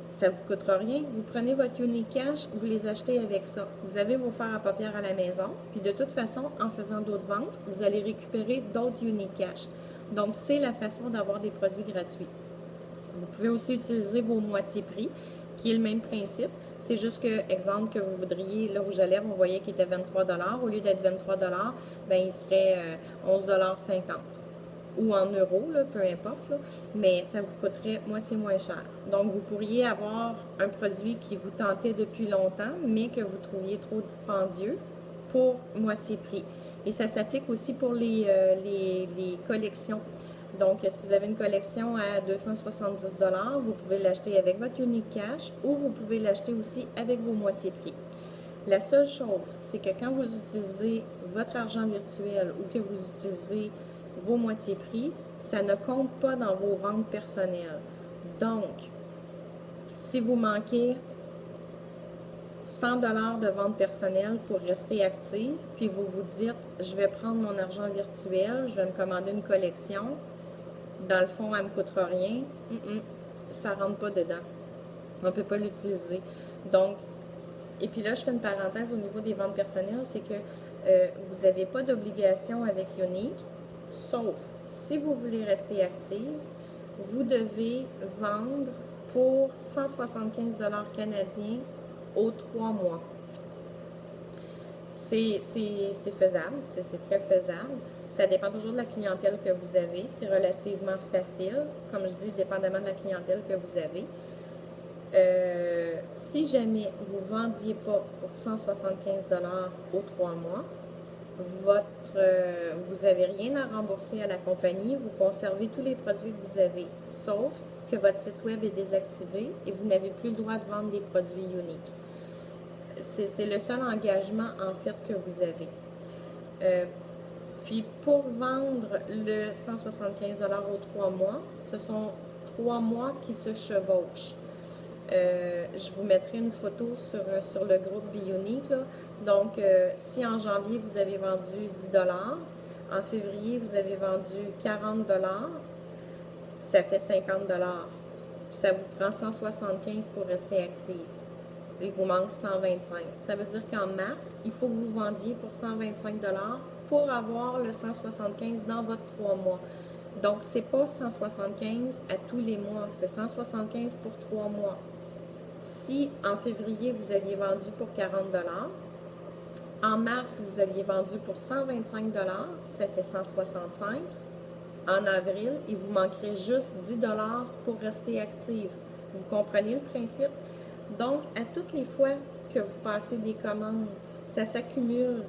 Ça ne vous coûtera rien. Vous prenez votre Unique Cash, vous les achetez avec ça. Vous avez vos fards à paupières à la maison. Puis de toute façon, en faisant d'autres ventes, vous allez récupérer d'autres Unique Cash. Donc, c'est la façon d'avoir des produits gratuits. Vous pouvez aussi utiliser vos moitiés prix, qui est le même principe. C'est juste que, exemple, que vous voudriez, là, rouge à lèvres, on voyait qu'il était 23 $. Au lieu d'être 23 $, ben, il serait 11,50 $. Ou en euros, là, peu importe, là, mais ça vous coûterait moitié moins cher. Donc, vous pourriez avoir un produit qui vous tentait depuis longtemps, mais que vous trouviez trop dispendieux pour moitié prix. Et ça s'applique aussi pour les collections. Donc, si vous avez une collection à 270 $, vous pouvez l'acheter avec votre Unique Cash ou vous pouvez l'acheter aussi avec vos moitiés prix. La seule chose, c'est que quand vous utilisez votre argent virtuel ou que vous utilisez vos moitiés prix, ça ne compte pas dans vos ventes personnelles. Donc, si vous manquez 100 $ de vente personnelle pour rester actif, puis vous vous dites, je vais prendre mon argent virtuel, je vais me commander une collection, dans le fond, elle ne me coûtera rien, ça ne rentre pas dedans. On ne peut pas l'utiliser. Donc, et puis là, je fais une parenthèse au niveau des ventes personnelles, c'est que vous n'avez pas d'obligation avec Unique, sauf si vous voulez rester active, vous devez vendre pour 175 $ canadiens aux 3 mois. C'est faisable, c'est très faisable. Ça dépend toujours de la clientèle que vous avez. C'est relativement facile, comme je dis, dépendamment de la clientèle que vous avez. Si jamais vous ne vendiez pas pour 175 $ aux 3 mois, vous n'avez rien à rembourser à la compagnie, vous conservez tous les produits que vous avez, sauf que votre site web est désactivé et vous n'avez plus le droit de vendre des produits uniques. C'est le seul engagement, en fait, que vous avez. Puis, pour vendre le 175 $ aux 3 mois, ce sont 3 mois qui se chevauchent. Je vous mettrai une photo sur le groupe Bionique. Donc, si en janvier, vous avez vendu 10 $, en février, vous avez vendu 40 $, ça fait 50 $. Ça vous prend 175 pour rester actif. Il vous manque 125. Ça veut dire qu'en mars, il faut que vous vendiez pour 125 $ pour avoir le 175 dans votre 3 mois. Donc, ce n'est pas 175 à tous les mois, c'est 175 pour 3 mois. Si en février, vous aviez vendu pour 40 $, en mars, vous aviez vendu pour 125 $, ça fait 165. En avril, il vous manquerait juste 10 $ pour rester active. Vous comprenez le principe? Donc, à toutes les fois que vous passez des commandes, ça s'accumule.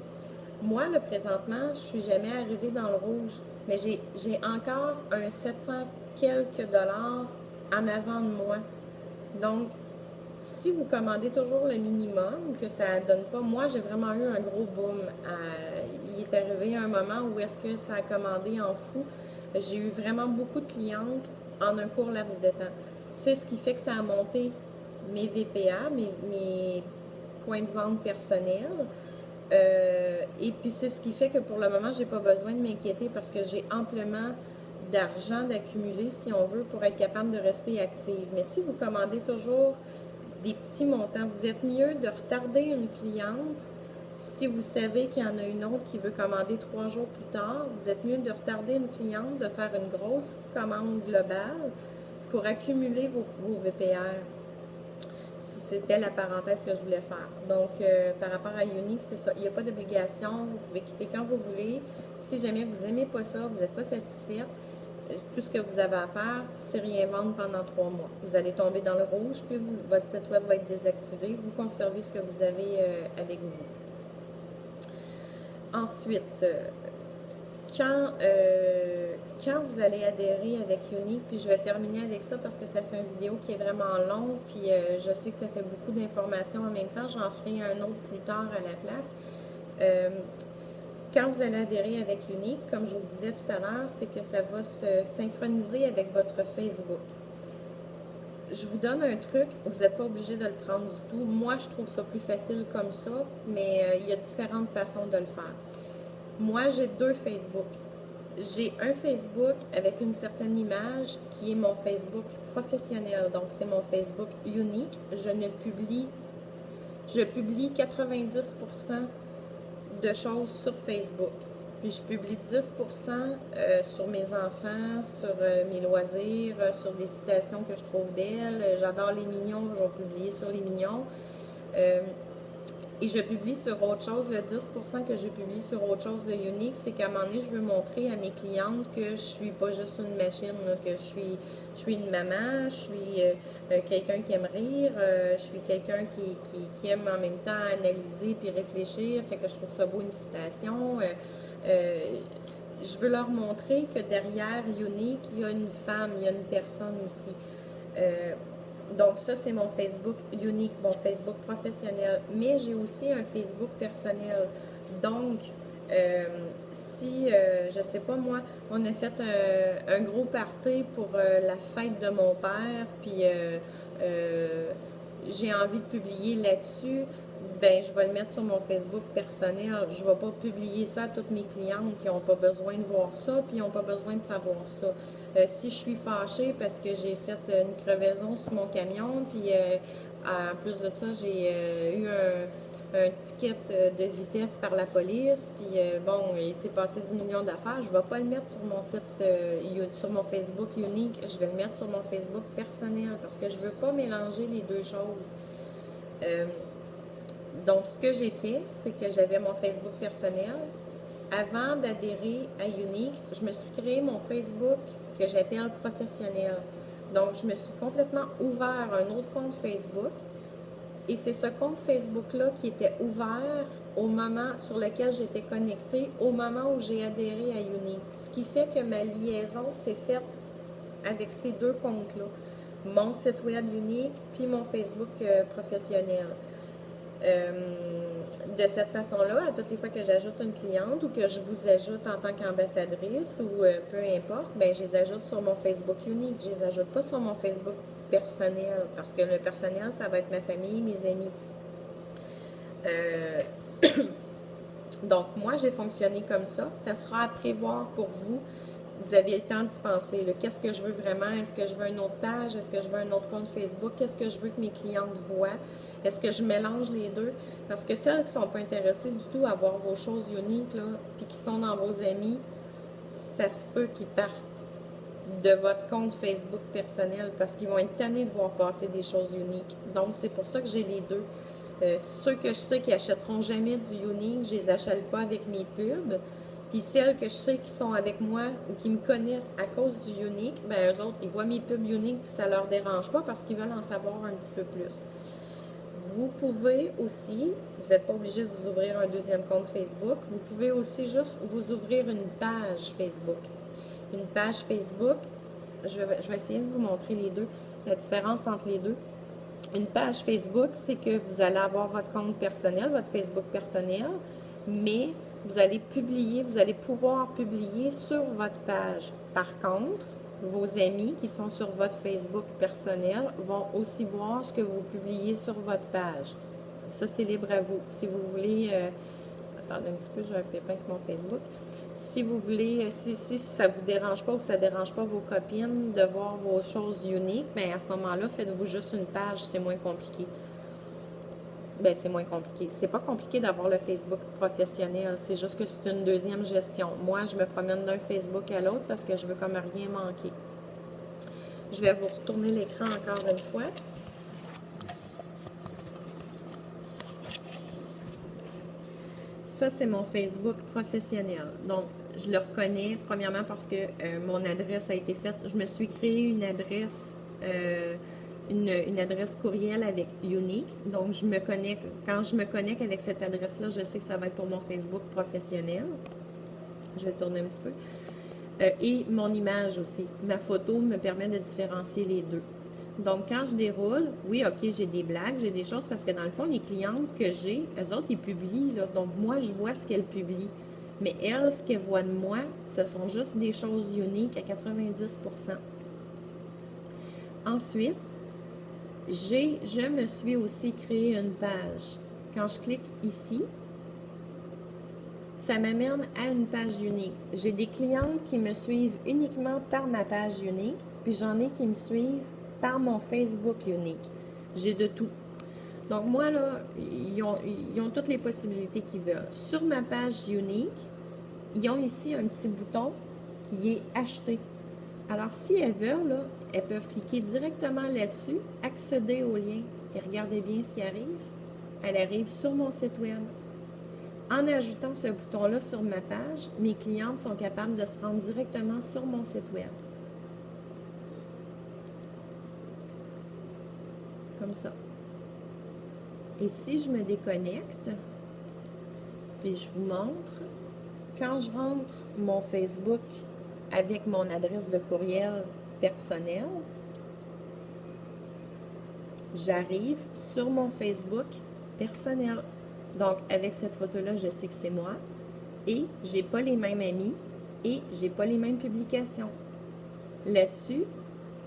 Moi, là, présentement, je ne suis jamais arrivée dans le rouge, mais j'ai encore un 700 quelques dollars en avant de moi. Donc, si vous commandez toujours le minimum, que ça ne donne pas, moi, j'ai vraiment eu un gros boom. il est arrivé un moment où est-ce que ça a commandé en fou. J'ai eu vraiment beaucoup de clientes en un court laps de temps. C'est ce qui fait que ça a monté mes VPA, mes points de vente personnels. Et puis c'est ce qui fait que pour le moment, j'ai pas besoin de m'inquiéter parce que j'ai amplement d'argent d'accumuler, si on veut, pour être capable de rester active. Mais si vous commandez toujours des petits montants, vous êtes mieux de retarder une cliente. Si vous savez qu'il y en a une autre qui veut commander 3 jours plus tard, vous êtes mieux de retarder une cliente, de faire une grosse commande globale pour accumuler vos VPR. C'était la parenthèse que je voulais faire. Donc, par rapport à Younique, c'est ça. Il n'y a pas d'obligation. Vous pouvez quitter quand vous voulez. Si jamais vous n'aimez pas ça, vous n'êtes pas satisfaite, tout ce que vous avez à faire, c'est rien vendre pendant 3 mois. Vous allez tomber dans le rouge, puis votre site web va être désactivé. Vous conservez ce que vous avez avec vous. Ensuite, quand vous allez adhérer avec Younique, puis je vais terminer avec ça parce que ça fait une vidéo qui est vraiment longue, puis je sais que ça fait beaucoup d'informations en même temps, j'en ferai un autre plus tard à la place. Quand vous allez adhérer avec Younique, comme je vous le disais tout à l'heure, c'est que ça va se synchroniser avec votre Facebook. Je vous donne un truc, vous n'êtes pas obligé de le prendre du tout. Moi, je trouve ça plus facile comme ça, mais il y a différentes façons de le faire. Moi, j'ai 2 Facebook. J'ai un Facebook avec une certaine image qui est mon Facebook professionnel. Donc, c'est mon Facebook unique. Je publie 90% de choses sur Facebook. Puis, je publie 10% sur mes enfants, sur mes loisirs, sur des citations que je trouve belles. J'adore les mignons, je vais publier sur les mignons. Et je publie sur autre chose, le 10% que je publie sur autre chose de Younique, c'est qu'à un moment donné, je veux montrer à mes clientes que je suis pas juste une machine, là, que je suis une maman, je suis quelqu'un qui aime rire, je suis quelqu'un qui aime en même temps analyser puis réfléchir, fait que je trouve ça beau une citation. Je veux leur montrer que derrière Younique, il y a une femme, il y a une personne aussi. Donc ça, c'est mon Facebook unique, mon Facebook professionnel. Mais j'ai aussi un Facebook personnel. Donc, si, je sais pas moi, on a fait un gros party pour la fête de mon père, puis j'ai envie de publier là-dessus, ben je vais le mettre sur mon Facebook personnel. Je ne vais pas publier ça à toutes mes clientes qui n'ont pas besoin de voir ça, puis ils n'ont pas besoin de savoir ça. Si je suis fâchée parce que j'ai fait une crevaison sur mon camion, puis en plus de ça, j'ai eu un ticket de vitesse par la police, puis bon, il s'est passé 10 millions d'affaires, je ne vais pas le mettre sur mon site, sur mon Facebook unique, je vais le mettre sur mon Facebook personnel, parce que je ne veux pas mélanger les deux choses. Donc, ce que j'ai fait, c'est que j'avais mon Facebook personnel. Avant d'adhérer à Younique, je me suis créé mon Facebook que j'appelle professionnel. Donc, je me suis complètement ouvert un autre compte Facebook. Et c'est ce compte Facebook-là qui était ouvert au moment sur lequel j'étais connectée, au moment où j'ai adhéré à Younique. Ce qui fait que ma liaison s'est faite avec ces 2 comptes-là. Mon site web Younique, puis mon Facebook professionnel. De cette façon-là, à toutes les fois que j'ajoute une cliente ou que je vous ajoute en tant qu'ambassadrice ou peu importe, ben je les ajoute sur mon Facebook unique. Je les ajoute pas sur mon Facebook personnel parce que le personnel, ça va être ma famille, mes amis. Donc, moi, j'ai fonctionné comme ça. Ça sera à prévoir pour vous. Vous avez le temps d'y penser. Qu'est-ce que je veux vraiment? Est-ce que je veux une autre page? Est-ce que je veux un autre compte Facebook? Qu'est-ce que je veux que mes clientes voient? Est-ce que je mélange les deux? Parce que celles qui ne sont pas intéressées du tout à voir vos choses uniques, là, puis qui sont dans vos amis, ça se peut qu'ils partent de votre compte Facebook personnel parce qu'ils vont être tannés de voir passer des choses uniques. Donc, c'est pour ça que j'ai les deux. Ceux que je sais qui n'achèteront jamais du unique, je ne les achète pas avec mes pubs. Puis celles que je sais qui sont avec moi ou qui me connaissent à cause du unique, ben eux autres, ils voient mes pubs uniques puis ça ne leur dérange pas parce qu'ils veulent en savoir un petit peu plus. Vous pouvez aussi, vous n'êtes pas obligé de vous ouvrir un deuxième compte Facebook, vous pouvez aussi juste vous ouvrir une page Facebook. Une page Facebook, je vais essayer de vous montrer les deux, la différence entre les deux. Une page Facebook, c'est que vous allez avoir votre compte personnel, votre Facebook personnel, mais vous allez publier, vous allez pouvoir publier sur votre page. Par contre, vos amis qui sont sur votre Facebook personnel vont aussi voir ce que vous publiez sur votre page. Ça, c'est libre à vous. Si vous voulez... attendez un petit peu, j'ai un pépin avec mon Facebook. Si vous voulez, si ça ne vous dérange pas ou que ça ne dérange pas vos copines de voir vos choses uniques, bien à ce moment-là, faites-vous juste une page, c'est moins compliqué. Ben, c'est moins compliqué. C'est pas compliqué d'avoir le Facebook professionnel, c'est juste que c'est une deuxième gestion. Moi, je me promène d'un Facebook à l'autre parce que je veux comme rien manquer. Je vais vous retourner l'écran encore une fois. Ça, c'est mon Facebook professionnel. Donc, je le reconnais, premièrement, parce que mon adresse a été faite. Je me suis créé une adresse, une adresse courriel avec Unique. Donc, je me connecte. Quand je me connecte avec cette adresse-là, je sais que ça va être pour mon Facebook professionnel. Je vais tourner un petit peu. Et mon image aussi. Ma photo me permet de différencier les deux. Donc, quand je déroule, oui, OK, j'ai des blagues, j'ai des choses, parce que dans le fond, les clientes que j'ai, eux autres, ils publient, là. Donc, moi, je vois ce qu'elles publient. Mais elles, ce qu'elles voient de moi, ce sont juste des choses uniques à 90%. Ensuite, je me suis aussi créé une page. Quand je clique ici, ça m'amène à une page unique. J'ai des clientes qui me suivent uniquement par ma page unique, puis j'en ai qui me suivent par mon Facebook unique. J'ai de tout. Donc moi, là, ils ont toutes les possibilités qu'ils veulent. Sur ma page unique, ils ont ici un petit bouton qui est acheter. Alors, si elles veulent, là, elles peuvent cliquer directement là-dessus, accéder au lien et regardez bien ce qui arrive. Elle arrive sur mon site web. En ajoutant ce bouton-là sur ma page, mes clientes sont capables de se rendre directement sur mon site web. Comme ça. Et si je me déconnecte, puis je vous montre, quand je rentre mon Facebook avec mon adresse de courriel personnelle, j'arrive sur mon Facebook personnel. Donc, avec cette photo-là, je sais que c'est moi et j'ai pas les mêmes amis et j'ai pas les mêmes publications. Là-dessus,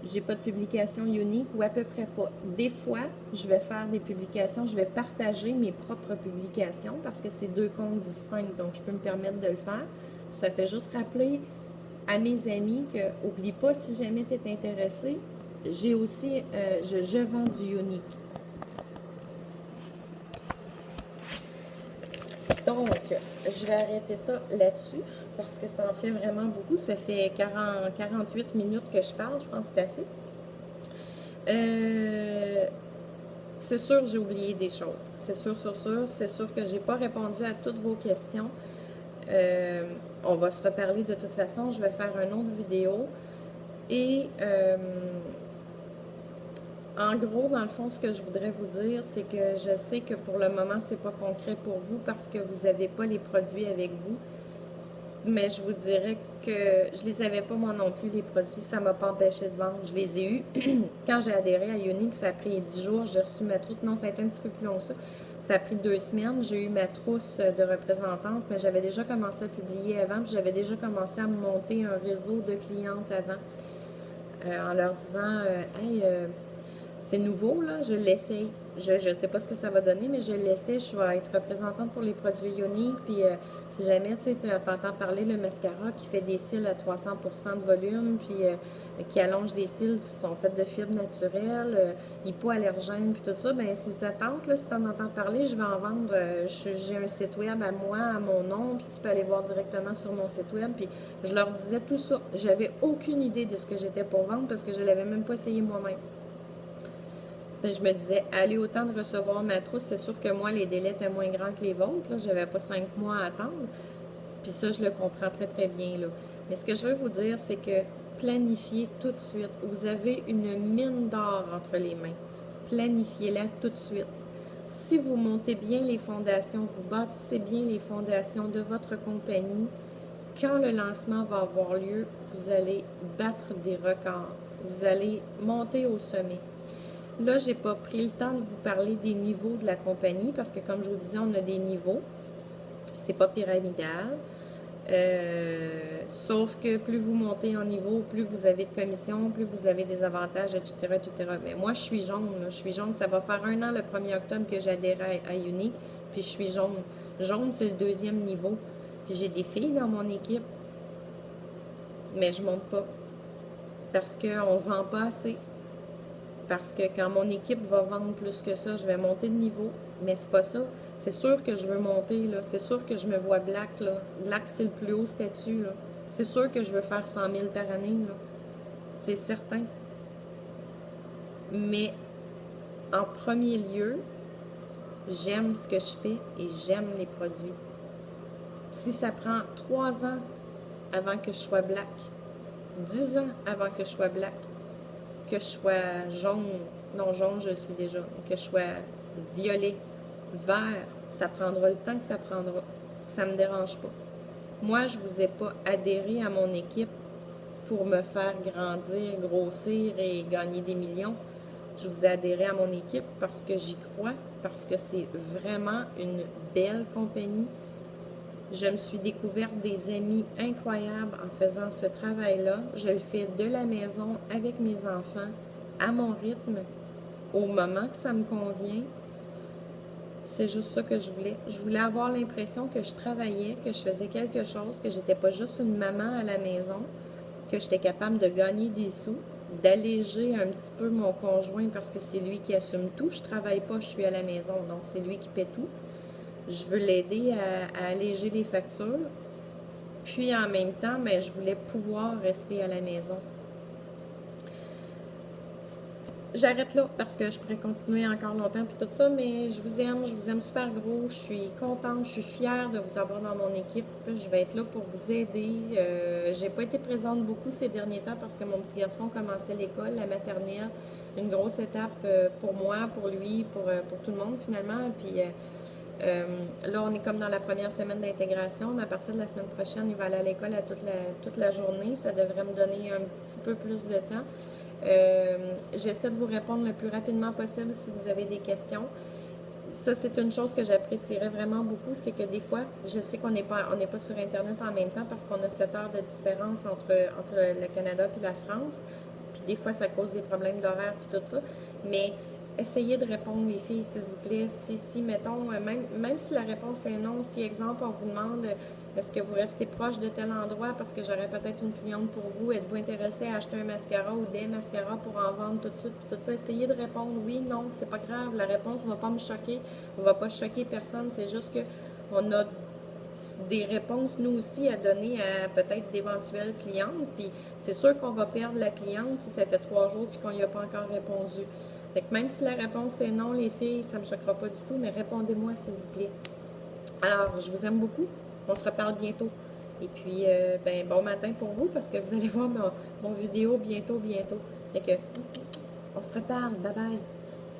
j'ai pas de publication unique ou à peu près pas. Des fois, je vais faire des publications, je vais partager mes propres publications parce que c'est deux comptes distincts, donc je peux me permettre de le faire. Ça fait juste rappeler à mes amis que, oublie pas, si jamais tu es intéressé, j'ai aussi, je vends du unique. Donc, je vais arrêter ça là-dessus parce que ça en fait vraiment beaucoup. Ça fait 48 minutes que je parle, je pense que c'est assez. C'est sûr que j'ai oublié des choses. C'est sûr. C'est sûr que je n'ai pas répondu à toutes vos questions. On va se reparler de toute façon. Je vais faire une autre vidéo. Et en gros, dans le fond, ce que je voudrais vous dire, c'est que je sais que pour le moment, c'est pas concret pour vous parce que vous n'avez pas les produits avec vous. Mais je vous dirais que je les avais pas moi non plus, les produits. Ça m'a pas empêché de vendre. Je les ai eus. Quand j'ai adhéré à Unique, ça a pris 10 jours. J'ai reçu ma trousse. Non, ça a été un petit peu plus long que ça. Ça a pris 2 semaines. J'ai eu ma trousse de représentante, mais j'avais déjà commencé à publier avant. Puis j'avais déjà commencé à monter un réseau de clientes avant. En leur disant, hey, c'est nouveau, là, je l'essaye. Je ne sais pas ce que ça va donner, mais je l'essaie. Je vais être représentante pour les produits uniques. Puis, si jamais tu entends parler le mascara qui fait des cils à 300% de volume, puis qui allonge les cils, qui sont faits de fibres naturelles, hypoallergènes, puis tout ça, bien, si ça tente, là, si tu en entends parler, je vais en vendre. J'ai un site web à moi, à mon nom, puis tu peux aller voir directement sur mon site web. Puis, je leur disais tout ça. J'avais aucune idée de ce que j'étais pour vendre parce que je ne l'avais même pas essayé moi-même. Je me disais, allez autant de recevoir ma trousse, c'est sûr que moi, les délais étaient moins grands que les vôtres. Je n'avais pas 5 mois à attendre. Puis ça, je le comprends très, très bien. Là. Mais ce que je veux vous dire, c'est que planifiez tout de suite. Vous avez une mine d'or entre les mains. Planifiez-la tout de suite. Si vous montez bien les fondations, vous bâtissez bien les fondations de votre compagnie, quand le lancement va avoir lieu, vous allez battre des records. Vous allez monter au sommet. Là, je n'ai pas pris le temps de vous parler des niveaux de la compagnie parce que, comme je vous disais, on a des niveaux. C'est pas pyramidal. Sauf que plus vous montez en niveau, plus vous avez de commissions, plus vous avez des avantages, etc., etc. Mais moi, je suis jaune. Là. Je suis jaune. Ça va faire 1 an le 1er octobre que j'ai adhéré à Unique. Puis je suis jaune. Jaune, c'est le 2e niveau. Puis j'ai des filles dans mon équipe. Mais je monte pas. Parce qu'on ne vend pas assez. Parce que quand mon équipe va vendre plus que ça, je vais monter de niveau. Mais c'est pas ça. C'est sûr que je veux monter, là. C'est sûr que je me vois black, là. Black, c'est le plus haut statut, là. C'est sûr que je veux faire 100 000 par année, là. C'est certain. Mais en premier lieu, j'aime ce que je fais et j'aime les produits. Si ça prend 3 ans avant que je sois black, 10 ans avant que je sois black, que je sois jaune, non jaune je suis déjà, que je sois violet, vert, ça prendra le temps que ça prendra. Ça ne me dérange pas. Moi, je ne vous ai pas adhéré à mon équipe pour me faire grandir, grossir et gagner des millions. Je vous ai adhéré à mon équipe parce que j'y crois, parce que c'est vraiment une belle compagnie. Je me suis découverte des amis incroyables en faisant ce travail-là. Je le fais de la maison avec mes enfants, à mon rythme, au moment que ça me convient. C'est juste ça que je voulais. Je voulais avoir l'impression que je travaillais, que je faisais quelque chose, que j'étais pas juste une maman à la maison, que j'étais capable de gagner des sous, d'alléger un petit peu mon conjoint parce que c'est lui qui assume tout. Je travaille pas, je suis à la maison, donc c'est lui qui paie tout. Je veux l'aider à alléger les factures. Puis en même temps, mais je voulais pouvoir rester à la maison. J'arrête là parce que je pourrais continuer encore longtemps puis tout ça, mais je vous aime super gros, je suis contente, je suis fière de vous avoir dans mon équipe. Je vais être là pour vous aider. J'ai pas été présente beaucoup ces derniers temps parce que mon petit garçon commençait l'école, la maternelle, une grosse étape pour moi, pour lui, pour tout le monde finalement. Puis là, on est comme dans la première semaine d'intégration, mais à partir de la semaine prochaine, il va aller à l'école à toute la journée. Ça devrait me donner un petit peu plus de temps. J'essaie de vous répondre le plus rapidement possible si vous avez des questions. Ça, c'est une chose que j'apprécierais vraiment beaucoup, c'est que des fois, je sais qu'on n'est pas sur Internet en même temps parce qu'on a 7 heures de différence entre le Canada et la France. Puis des fois, ça cause des problèmes d'horaire puis tout ça. Mais essayez de répondre, les filles, s'il vous plaît. Si mettons, même si la réponse est non, si, exemple, on vous demande est-ce que vous restez proche de tel endroit parce que j'aurais peut-être une cliente pour vous, êtes-vous intéressé à acheter un mascara ou des mascaras pour en vendre tout de suite, puis tout ça, essayez de répondre oui, non, c'est pas grave, la réponse ne va pas me choquer, ne va pas choquer personne, c'est juste que on a des réponses, nous aussi, à donner à peut-être d'éventuelles clientes, puis c'est sûr qu'on va perdre la cliente si ça fait 3 jours puis qu'on n'y a pas encore répondu. Fait que même si la réponse est non, les filles, ça ne me choquera pas du tout, mais répondez-moi, s'il vous plaît. Alors, je vous aime beaucoup. On se reparle bientôt. Et puis, bon matin pour vous, parce que vous allez voir mon vidéo bientôt. Fait que, on se reparle. Bye bye.